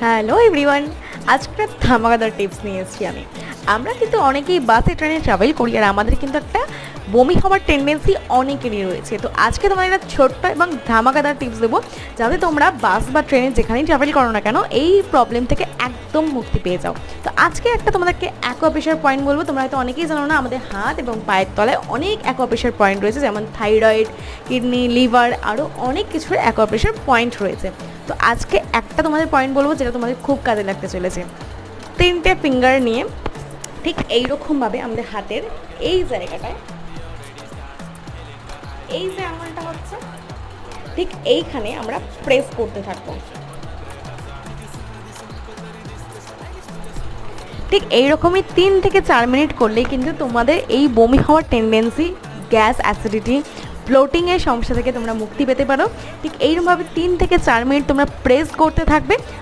Hello everyone, আজকে ধামাকাদার tips নিয়ে এসেছি আমি। আমরা কিন্তু অনেকেই বাসে ট্রেনে ট্রাভেল করি, আর আমাদের কিন্তু একটা বমি হওয়ার টেন্ডেন্সি অনেকেরই রয়েছে। তো আজকে তোমার একটা ছোট্ট এবং ধামাকাদার টিপস দেবো, যাতে তোমরা বাস বা ট্রেনে যেখানেই ট্রাভেল করো না কেন এই প্রবলেম থেকে একদম মুক্তি পেয়ে যাও। তো আজকে একটা তোমাদেরকে অ্যাকুপ্রেশার পয়েন্ট বলবো। তোমরা হয়তো অনেকেই জানো না, আমাদের হাত এবং পায়ের তলায় অনেক অ্যাকুপ্রেশার পয়েন্ট রয়েছে, যেমন থাইরয়েড, কিডনি, লিভার, আরও অনেক কিছুর অ্যাকুপ্রেশার পয়েন্ট রয়েছে। তো আজকে একটা তোমাদের পয়েন্ট বলবো যেটা তোমাদের খুব কাজে লাগতে চলেছে। 3টে ফিঙ্গার নিয়ে ঠিক এইরকমভাবে আমাদের হাতের এই জায়গাটায়, এই যে আঙুলটা হচ্ছে ঠিক এইখানে আমরা প্রেস করতে থাকবো। ঠিক এইরকমই 3 থেকে 4 মিনিট করলেই কিন্তু তোমাদের এই বমি হওয়ার টেন্ডেন্সি, গ্যাস, অ্যাসিডিটি, ব্লোটিংয়ের সমস্যা থেকে তোমরা মুক্তি পেতে পারো। ঠিক এইরকমভাবে 3 থেকে 4 মিনিট তোমরা প্রেস করতে থাকবে,